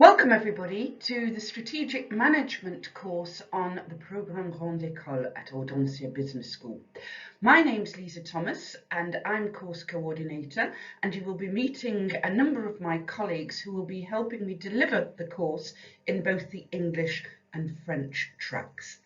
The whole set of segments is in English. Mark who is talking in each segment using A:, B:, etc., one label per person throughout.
A: Welcome everybody to the Strategic Management course on the Programme Grande École at Audencia Business School. My name's Lisa Thomas and I'm course coordinator, and you will be meeting a number of my colleagues who will be helping me deliver the course in both the English and French tracks.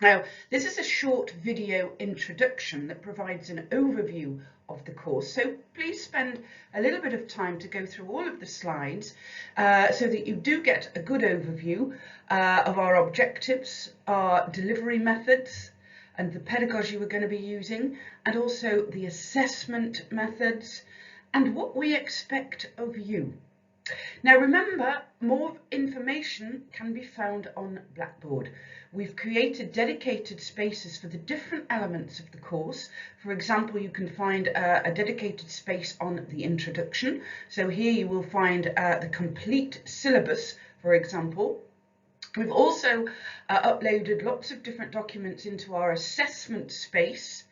A: Now, this is a short video introduction that provides an overview of the course, so please spend a little bit of time to go through all of the slides so that you do get a good overview of our objectives, our delivery methods, and the pedagogy we're going to be using, and also the assessment methods and what we expect of you. Now remember, more information can be found on Blackboard. We've created dedicated spaces for the different elements of the course. For example, you can find a dedicated space on the introduction. So here you will find the complete syllabus, for example. We've also uploaded lots of different documents into our assessment space.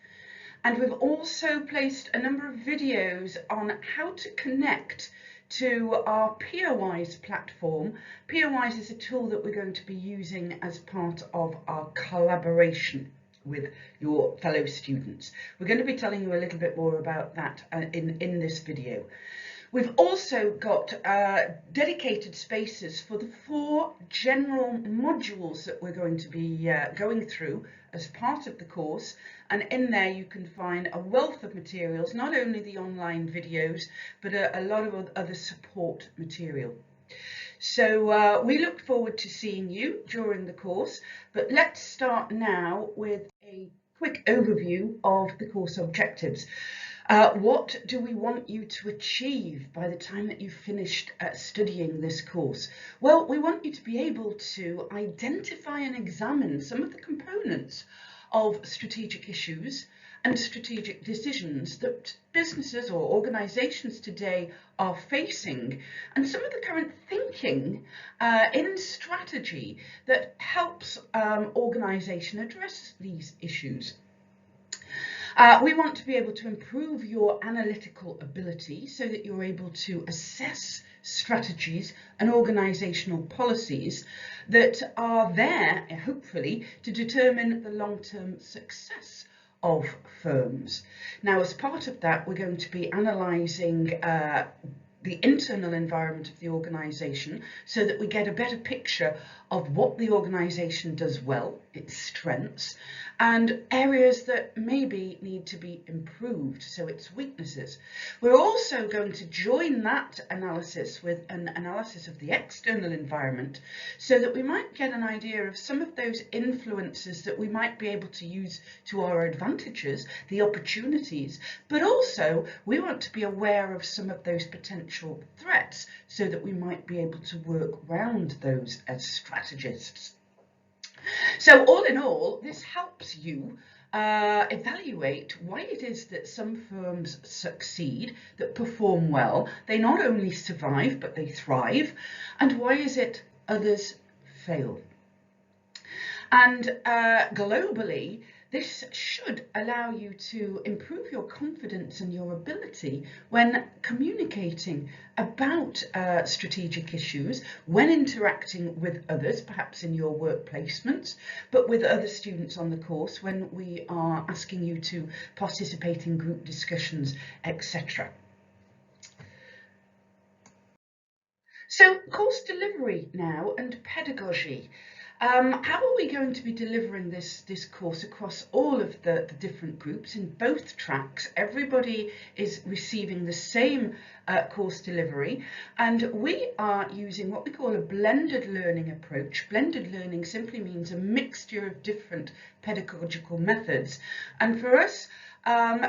A: And we've also placed a number of videos on how to connect to our Peerwise platform. Peerwise is a tool that we're going to be using as part of our collaboration with your fellow students. We're going to be telling you a little bit more about that in this video. We've also got dedicated spaces for the 4 general modules that we're going to be going through as part of the course, and in there you can find a wealth of materials, not only the online videos but a lot of other support material. So we look forward to seeing you during the course, but let's start now with a quick overview of the course objectives. What do we want you to achieve by the time that you've finished studying this course? Well, we want you to be able to identify and examine some of the components of strategic issues and strategic decisions that businesses or organisations today are facing, and some of the current thinking in strategy that helps organisation address these issues. We want to be able to improve your analytical ability so that you're able to assess strategies and organisational policies that are there, hopefully, to determine the long-term success of firms. Now, as part of that, we're going to be analysing the internal environment of the organisation so that we get a better picture of what the organisation does well, its strengths, and areas that maybe need to be improved, so its weaknesses. We're also going to join that analysis with an analysis of the external environment so that we might get an idea of some of those influences that we might be able to use to our advantages, the opportunities, but also we want to be aware of some of those potential threats so that we might be able to work around those as strategists. So all in all, this helps you evaluate why it is that some firms succeed, that perform well. They not only survive, but they thrive. And why is it others fail? And globally, this should allow you to improve your confidence and your ability when communicating about strategic issues, when interacting with others, perhaps in your work placements, but with other students on the course when we are asking you to participate in group discussions, etc. So, course delivery now and pedagogy. How are we going to be delivering this course across all of the different groups in both tracks? Everybody is receiving the same course delivery, and we are using what we call a blended learning approach. Blended learning simply means a mixture of different pedagogical methods, and for us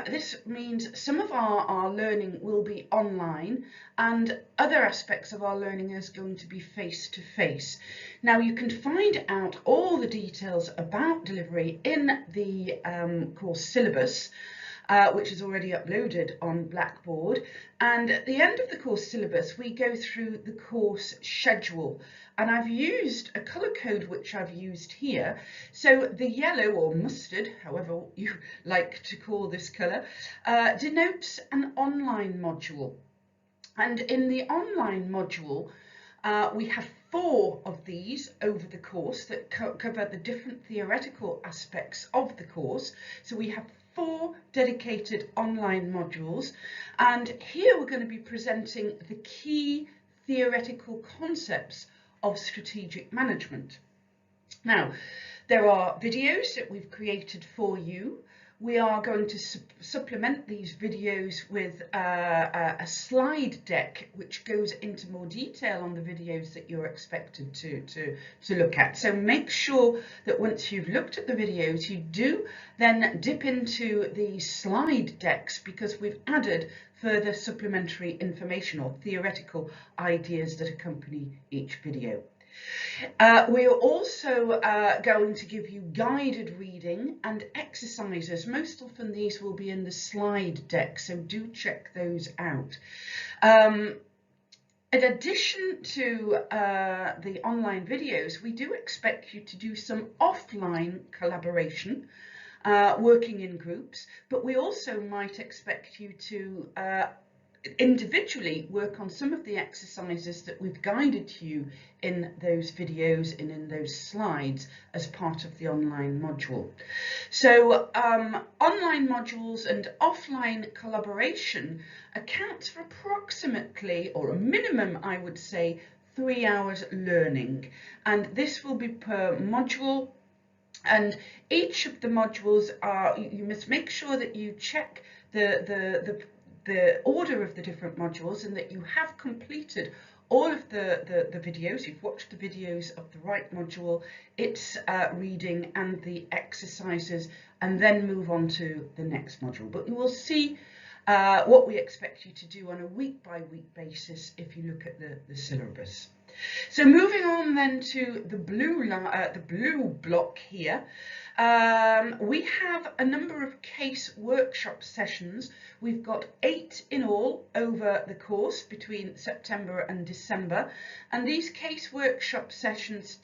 A: this means some of our learning will be online and other aspects of our learning is going to be face-to-face. Now you can find out all the details about delivery in the course syllabus, which is already uploaded on Blackboard. And at the end of the course syllabus, we go through the course schedule. And I've used a colour code which I've used here. So the yellow or mustard, however you like to call this colour, denotes an online module. And in the online module, We have 4 of these over the course that cover the different theoretical aspects of the course. So we have 4 dedicated online modules, and here we're going to be presenting the key theoretical concepts of strategic management. Now, there are videos that we've created for you. We are going to supplement these videos with a slide deck which goes into more detail on the videos that you're expected to look at. So make sure that once you've looked at the videos, you do then dip into the slide decks, because we've added further supplementary information or theoretical ideas that accompany each video. We are also going to give you guided reading and exercises. Most often these will be in the slide deck, so do check those out. In addition to the online videos, we do expect you to do some offline collaboration, working in groups, but we also might expect you to individually work on some of the exercises that we've guided you in those videos and in those slides as part of the online module. So online modules and offline collaboration accounts for approximately, or a minimum I would say, 3 hours learning, and this will be per module. And each of the modules are, you must make sure that you check the order of the different modules and that you have completed all of the videos. You've watched the videos of the right module, its reading and the exercises, and then move on to the next module. But you will see what we expect you to do on a week-by-week basis if you look at the syllabus. So moving on then to the blue block here, we have a number of case workshop sessions. We've got 8 in all over the course between September and December, and these case workshop sessions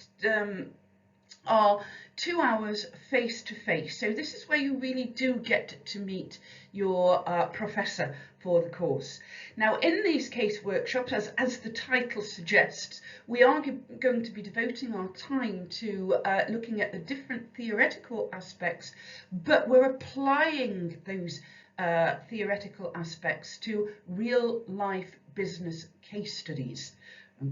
A: are 2 hours face-to-face. So this is where you really do get to meet your professor for the course. Now, in these case workshops, as the title suggests, we are going to be devoting our time to looking at the different theoretical aspects, but we're applying those theoretical aspects to real-life business case studies.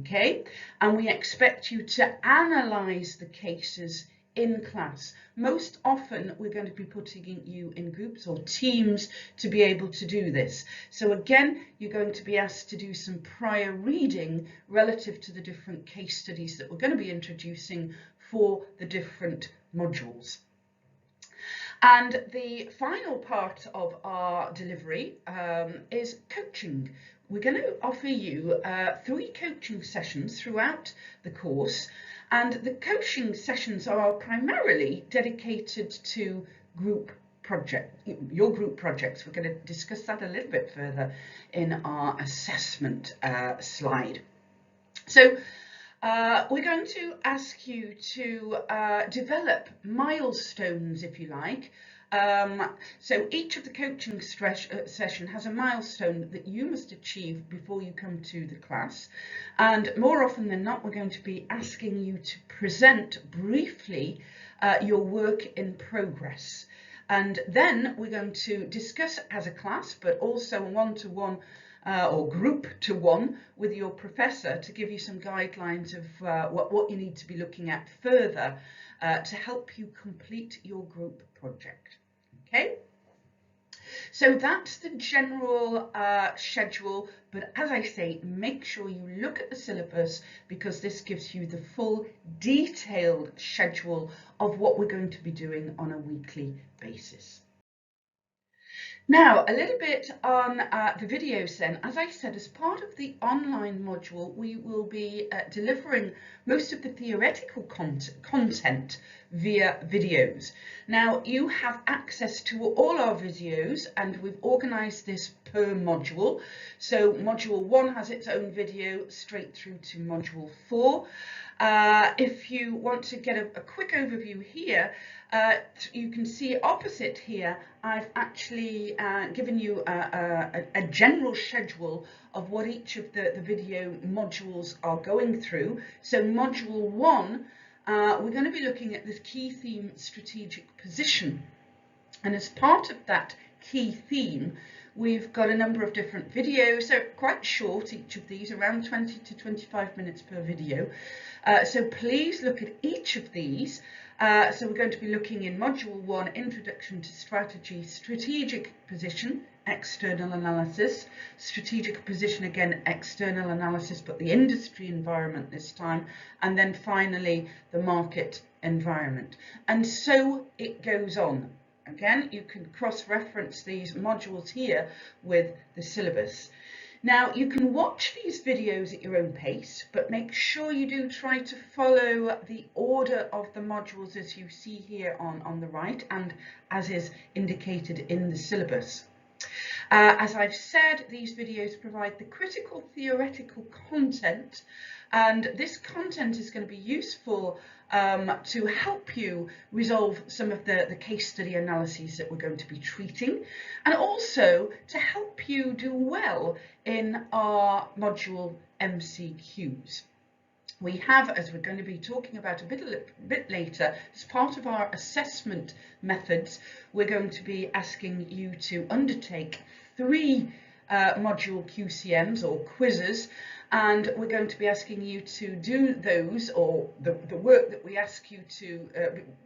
A: Okay, and we expect you to analyse the cases in class. Most often we're going to be putting you in groups or teams to be able to do this. So again, you're going to be asked to do some prior reading relative to the different case studies that we're going to be introducing for the different modules. And the final part of our delivery is coaching. We're going to offer you 3 coaching sessions throughout the course, and the coaching sessions are primarily dedicated to your group projects. We're going to discuss that a little bit further in our assessment slide. So we're going to ask you to develop milestones, if you like. So each of the coaching session has a milestone that you must achieve before you come to the class, and more often than not we're going to be asking you to present briefly your work in progress, and then we're going to discuss as a class, but also one-to-one or group to one with your professor to give you some guidelines of what you need to be looking at further to help you complete your group project. Okay, so that's the general schedule, but as I say, make sure you look at the syllabus, because this gives you the full detailed schedule of what we're going to be doing on a weekly basis. Now, a little bit on the videos then. As I said, as part of the online module, we will be delivering most of the theoretical content via videos. Now, you have access to all our videos, and we've organised this per module. So module 1 has its own video straight through to module 4. If you want to get a quick overview here, You can see opposite here, I've actually given you a general schedule of what each of the video modules are going through. So module 1, we're going to be looking at this key theme, strategic position. And as part of that key theme, we've got a number of different videos. So quite short, each of these, around 20 to 25 minutes per video. So please look at each of these. So we're going to be looking in Module 1, Introduction to Strategy, Strategic Position, External Analysis, Strategic Position again, External Analysis, but the industry environment this time, and then finally the market environment. And so it goes on. Again, you can cross-reference these modules here with the syllabus. Now, you can watch these videos at your own pace, but make sure you do try to follow the order of the modules as you see here on the right and as is indicated in the syllabus. As I've said, these videos provide the critical theoretical content, and this content is going to be useful to help you resolve some of the case study analyses that we're going to be treating, and also to help you do well in our module MCQs. We have, as we're going to be talking about a bit later, as part of our assessment methods, we're going to be asking you to undertake 3 module QCMs or quizzes, and we're going to be asking you to do those, or the work that we ask you to,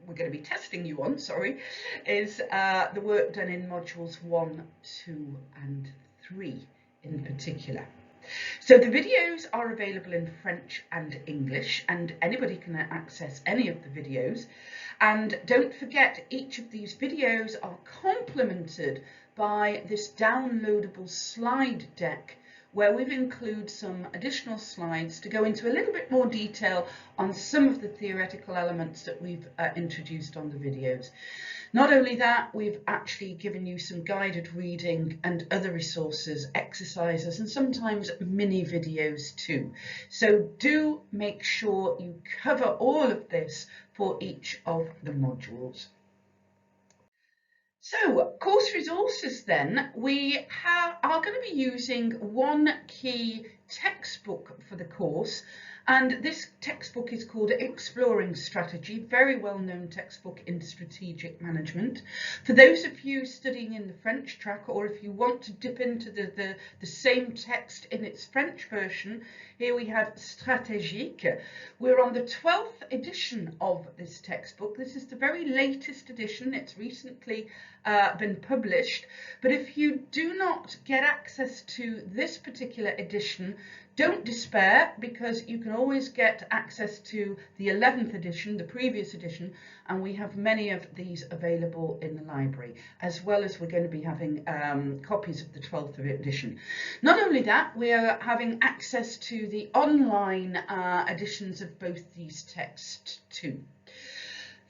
A: we're going to be testing you on, sorry, is the work done in modules 1, 2 and 3 in particular. So the videos are available in French and English, and anybody can access any of the videos. And don't forget, each of these videos are complemented by this downloadable slide deck, where we've included some additional slides to go into a little bit more detail on some of the theoretical elements that we've introduced on the videos. Not only that, we've actually given you some guided reading and other resources, exercises, and sometimes mini videos too. So do make sure you cover all of this for each of the modules. So, course resources then, we are going to be using one key textbook for the course, and this textbook is called Exploring Strategy, very well-known textbook in strategic management. For those of you studying in the French track, or if you want to dip into the same text in its French version, here we have Stratégique. We're on the 12th edition of this textbook. This is the very latest edition. It's recently been published, but if you do not get access to this particular edition, don't despair, because you can always get access to the 11th edition, the previous edition, and we have many of these available in the library, as well as we're going to be having copies of the 12th edition. Not only that, we are having access to the online editions of both these texts too.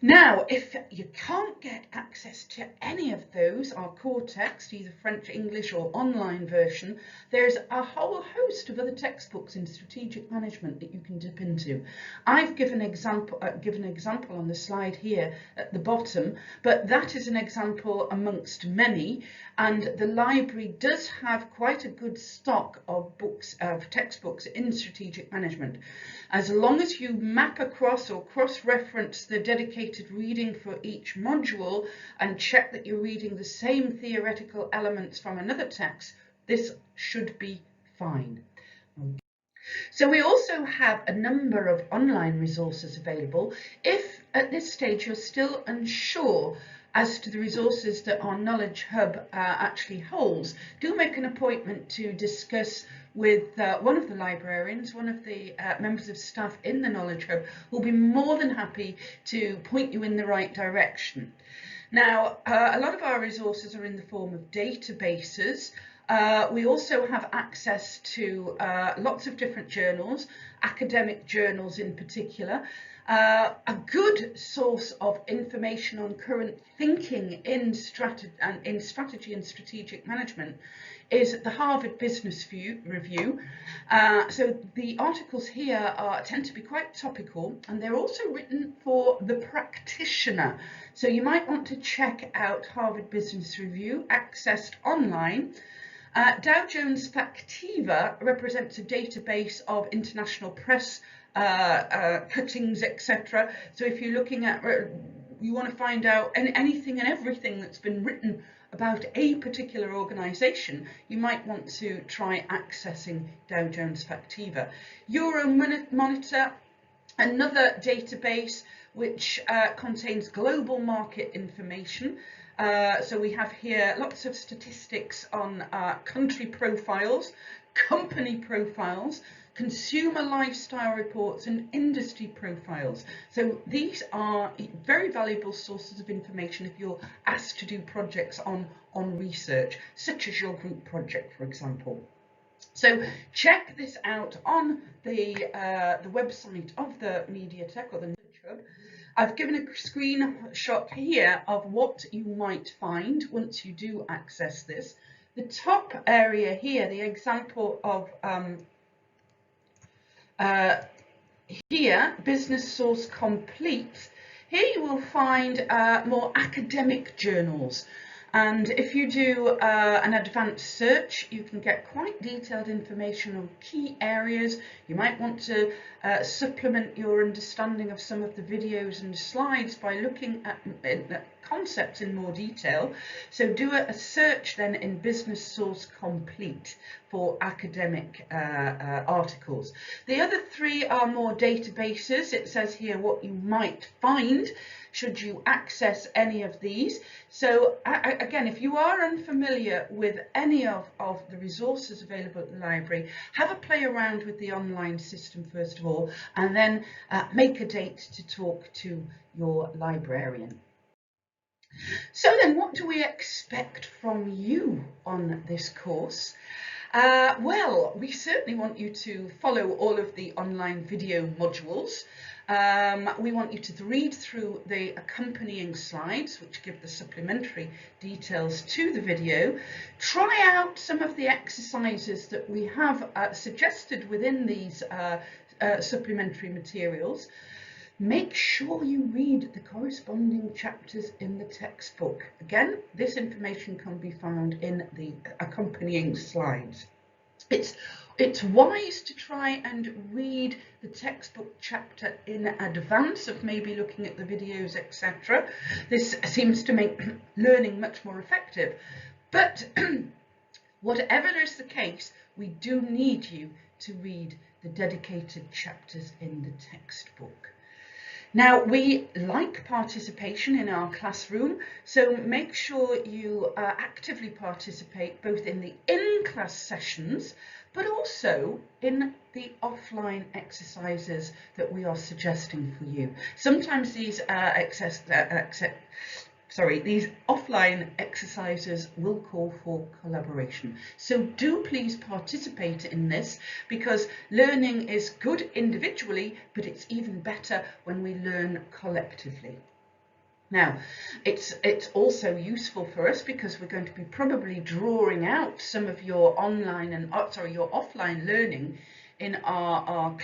A: Now, if you can't get access to any of those, our core text, either French, English or online version, there's a whole host of other textbooks in strategic management that you can dip into. I've given an example on the slide here at the bottom, but that is an example amongst many, and the library does have quite a good stock of books, of textbooks in strategic management. As long as you map across or cross-reference the dedicated reading for each module and check that you're reading the same theoretical elements from another text, this should be fine. Okay. So we also have a number of online resources available. If at this stage you're still unsure as to the resources that our Knowledge Hub actually holds, do make an appointment to discuss with one of the librarians, one of the members of staff in the Knowledge Hub, who will be more than happy to point you in the right direction. Now, a lot of our resources are in the form of databases. We also have access to lots of different journals, academic journals in particular. A good source of information on current thinking in strategy and strategic management is the Harvard Business Review. So the articles here tend to be quite topical, and they're also written for the practitioner. So you might want to check out Harvard Business Review, accessed online. Dow Jones Factiva represents a database of international press cuttings, etc. So if you're looking at, you want to find out anything and everything that's been written about a particular organisation, you might want to try accessing Dow Jones Factiva. Euromonitor, another database which contains global market information. So we have here lots of statistics on country profiles, company profiles, consumer lifestyle reports and industry profiles. So these are very valuable sources of information if you're asked to do projects on research, such as your group project, for example. So check this out on the website of the Mediatek or the Knowledge Hub. I've given a screenshot here of what you might find once you do access this. The top area here, the example of here, Business Source Complete. Here you will find more academic journals. And if you do an advanced search, you can get quite detailed information on key areas. You might want to supplement your understanding of some of the videos and slides by looking at concepts in more detail. So do a search then in Business Source Complete for academic articles. The other three are more databases. It says here what you might find should you access any of these. So again, if you are unfamiliar with any of the resources available at the library, have a play around with the online system first of all, and then make a date to talk to your librarian. So then, what do we expect from you on this course? Well, we certainly want you to follow all of the online video modules. We want you to read through the accompanying slides, which give the supplementary details to the video. Try out some of the exercises that we have suggested within these supplementary materials. Make sure you read the corresponding chapters in the textbook. Again, this information can be found in the accompanying slides. It's wise to try and read the textbook chapter in advance of maybe looking at the videos, etc. This seems to make learning much more effective. But whatever is the case, we do need you to read the dedicated chapters in the textbook. Now, we like participation in our classroom, so make sure you actively participate both in the in-class sessions, but also in the offline exercises that we are suggesting for you. Sometimes these these offline exercises will call for collaboration. So do please participate in this, because learning is good individually, but it's even better when we learn collectively. Now, it's also useful for us because we're going to be probably drawing out some of your online and your offline learning in our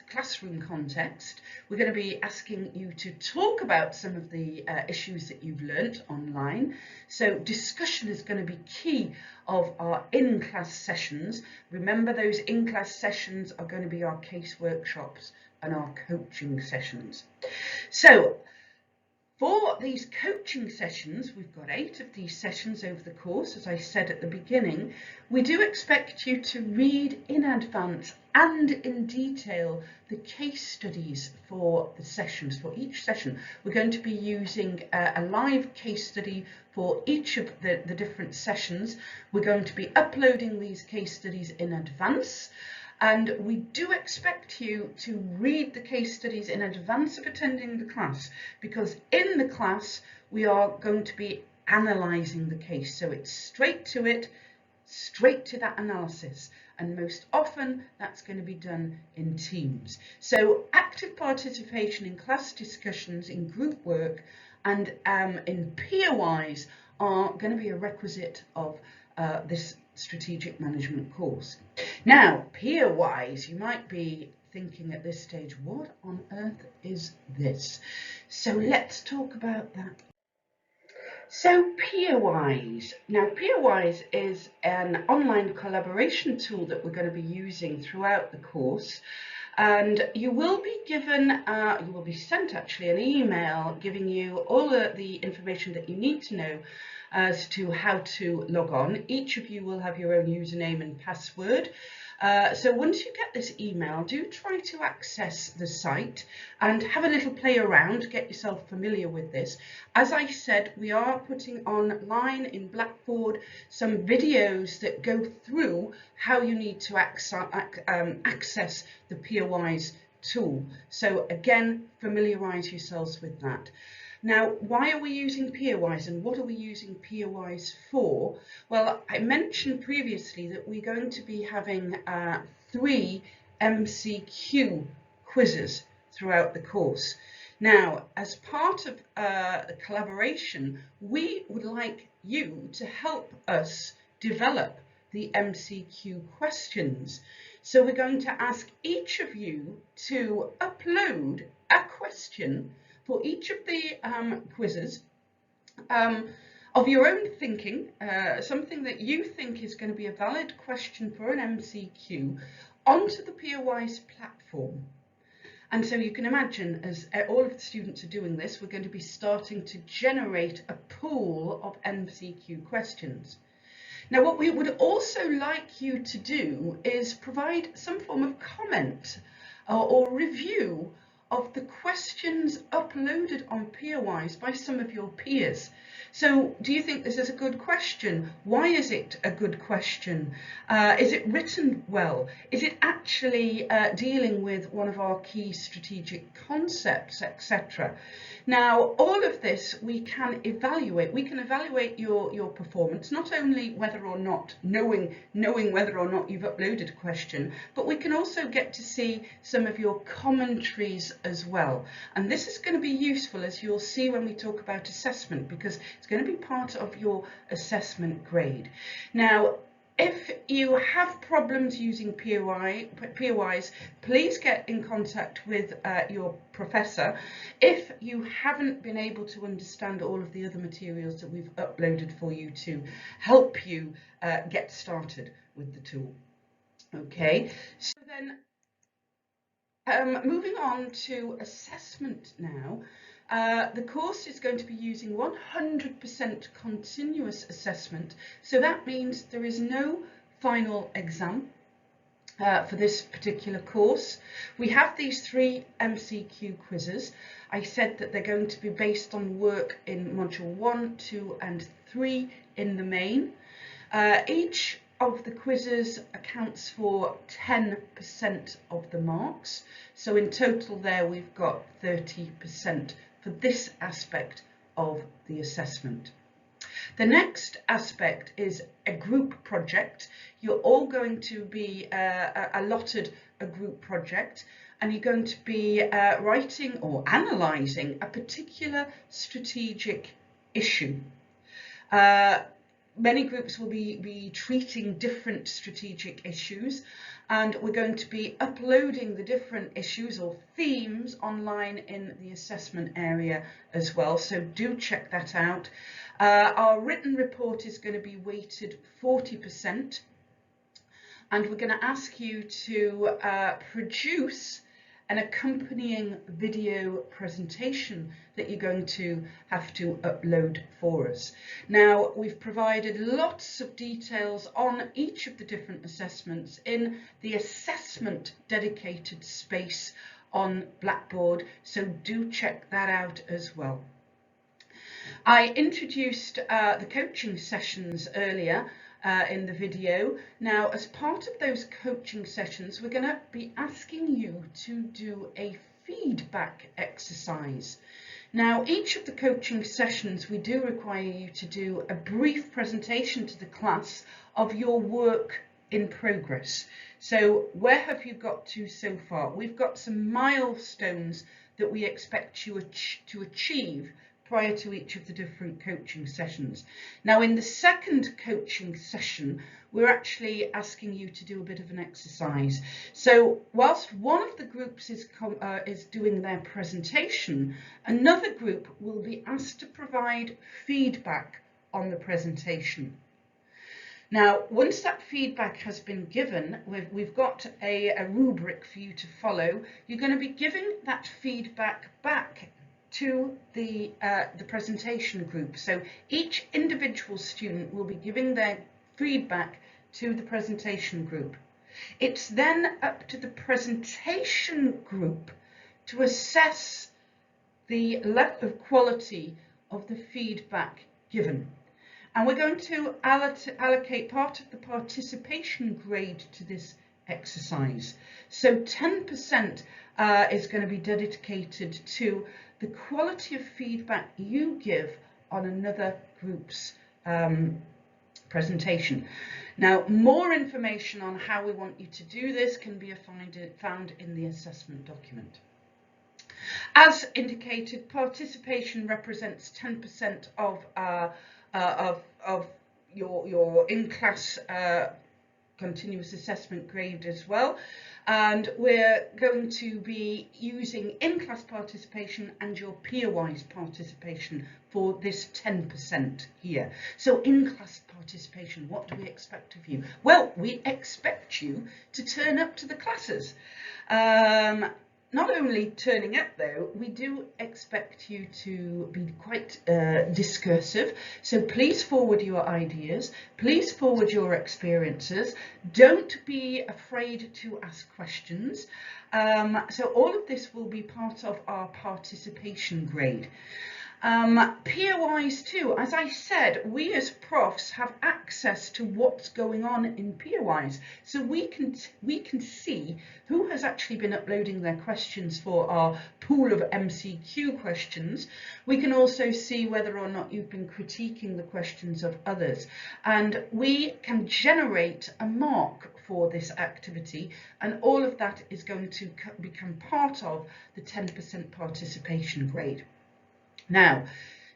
A: classroom context. We're going to be asking you to talk about some of the issues that you've learnt online. So discussion is going to be key of our in-class sessions. Remember, those in-class sessions are going to be our case workshops and our coaching sessions. So for these coaching sessions, we've got 8 of these sessions over the course, as I said at the beginning. We do expect you to read in advance and in detail the case studies for the sessions, for each session. We're going to be using a live case study for each of the different sessions. We're going to be uploading these case studies in advance. And we do expect you to read the case studies in advance of attending the class, because in the class we are going to be analysing the case. So it's straight to it, straight to that analysis. And most often that's going to be done in teams. So active participation in class discussions, in group work and in Peerwise are going to be a requisite of this strategic management course. Now, Peerwise, you might be thinking at this stage, what on earth is this? So let's talk about that. So Peerwise. Now Peerwise is an online collaboration tool that we're going to be using throughout the course, and you will be given, you will be sent actually an email giving you all the information that you need to know as to how to log on. Each of you will have your own username and password. So once you get this email, do try to access the site and have a little play around, get yourself familiar with this. As I said, we are putting online in Blackboard some videos that go through how you need to access the Peerwise tool. So again, familiarise yourselves with that. Now, why are we using Peerwise and what are we using Peerwise for? Well, I mentioned previously that we're going to be having 3 MCQ quizzes throughout the course. Now, as part of the collaboration, we would like you to help us develop the MCQ questions. So we're going to ask each of you to upload a question for each of the quizzes of your own thinking, something that you think is going to be a valid question for an MCQ, onto the Peerwise platform. And so you can imagine, as all of the students are doing this, we're going to be starting to generate a pool of MCQ questions. Now, what we would also like you to do is provide some form of comment or review of the questions uploaded on Peerwise by some of your peers. So do you think this is a good question? Why is it a good question? Is it written well? Is it actually dealing with one of our key strategic concepts, etc.? Now, all of this we can evaluate. We can evaluate your performance, not only whether or not knowing whether or not you've uploaded a question, but we can also get to see some of your commentaries as well. And this is going to be useful, as you'll see when we talk about assessment, because it's going to be part of your assessment grade. Now, if you have problems using Peerwise, please get in contact with your professor. If you haven't been able to understand all of the other materials that we've uploaded for you to help you get started with the tool. Okay, so then moving on to assessment now. The course is going to be using 100% continuous assessment, so that means there is no final exam for this particular course. We have these 3 MCQ quizzes. I said that they're going to be based on work in Module 1, 2 and 3 in the main. Each of the quizzes accounts for 10% of the marks, so in total there we've got 30% for this aspect of the assessment. The next aspect is a group project. You're all going to be allotted a group project, and you're going to be writing or analysing a particular strategic issue. Many groups will be treating different strategic issues, and we're going to be uploading the different issues or themes online in the assessment area as well, so do check that out. Our written report is going to be weighted 40%, and we're going to ask you to produce an accompanying video presentation that you're going to have to upload for us. Now, we've provided lots of details on each of the different assessments in the assessment dedicated space on Blackboard, so do check that out as well. I introduced the coaching sessions earlier in the video. Now, as part of those coaching sessions, we're going to be asking you to do a feedback exercise. Now, each of the coaching sessions, we do require you to do a brief presentation to the class of your work in progress. So where have you got to so far? We've got some milestones that we expect you to achieve prior to each of the different coaching sessions. Now, in the second coaching session, we're actually asking you to do a bit of an exercise. So whilst one of the groups is doing their presentation, another group will be asked to provide feedback on the presentation. Now, once that feedback has been given, we've got a rubric for you to follow. You're going to be giving that feedback back to the presentation group. So each individual student will be giving their feedback to the presentation group. It's then up to the presentation group to assess the level of quality of the feedback given. And we're going to allocate part of the participation grade to this exercise. So 10% is going to be dedicated to the quality of feedback you give on another group's presentation. Now, more information on how we want you to do this can be found in the assessment document. As indicated, participation represents 10% of your in-class continuous assessment grade as well. And we're going to be using in-class participation and your Peerwise participation for this 10% here. So in-class participation, what do we expect of you? Well, we expect you to turn up to the classes. Not only turning up though, we do expect you to be quite discursive. So please forward your ideas, please forward your experiences. Don't be afraid to ask questions. So all of this will be part of our participation grade. Peerwise too, as I said, we as profs have access to what's going on in Peerwise, so we can see who has actually been uploading their questions for our pool of MCQ questions. We can also see whether or not you've been critiquing the questions of others, and we can generate a mark for this activity, and all of that is going to become part of the 10% participation grade. Now,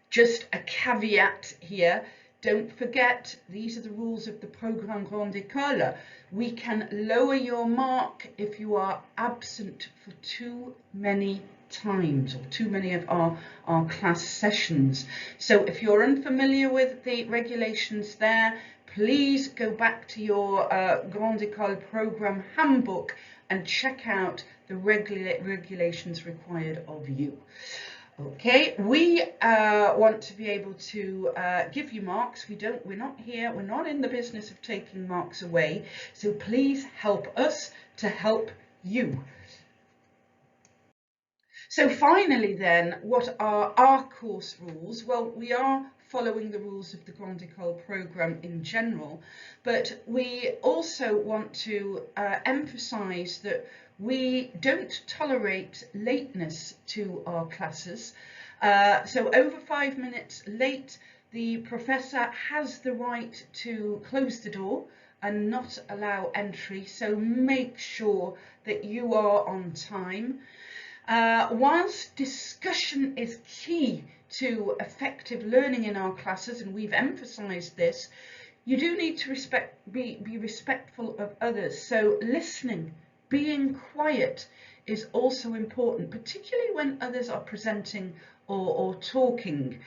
A: just a caveat here, don't forget, these are the rules of the Programme Grande École. We can lower your mark if you are absent for too many times or too many of our class sessions. So if you're unfamiliar with the regulations there, please go back to your Grande École Programme Handbook and check out the regulations required of you. Okay, we want to be able to give you marks. We're not in the business of taking marks away. So please help us to help you. So finally then, what are our course rules? Well, we are following the rules of the Grande École programme in general, but we also want to emphasise that we don't tolerate lateness to our classes. So over 5 minutes late, the professor has the right to close the door and not allow entry, so make sure that you are on time. Whilst discussion is key to effective learning in our classes, and we've emphasised this, you do need to be respectful of others. So listening, being quiet is also important, particularly when others are presenting or talking.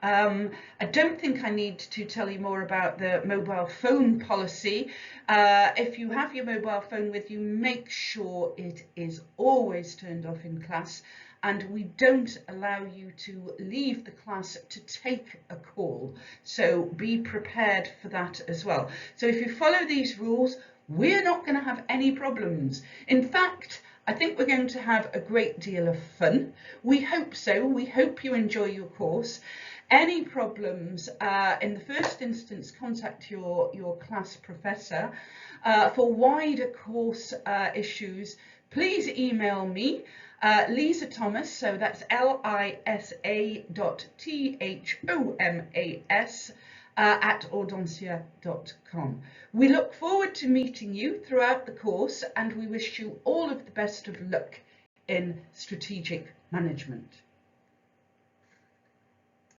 A: I don't think I need to tell you more about the mobile phone policy. If you have your mobile phone with you, make sure it is always turned off in class, and we don't allow you to leave the class to take a call. So be prepared for that as well. So if you follow these rules, we're not going to have any problems. In fact, I think we're going to have a great deal of fun. We hope so. We hope you enjoy your course. Any problems, in the first instance, contact your class professor. For wider course issues, please email me, Lisa Thomas, so that's lisa.thomas at audencia.com. We look forward to meeting you throughout the course, and we wish you all of the best of luck in strategic management.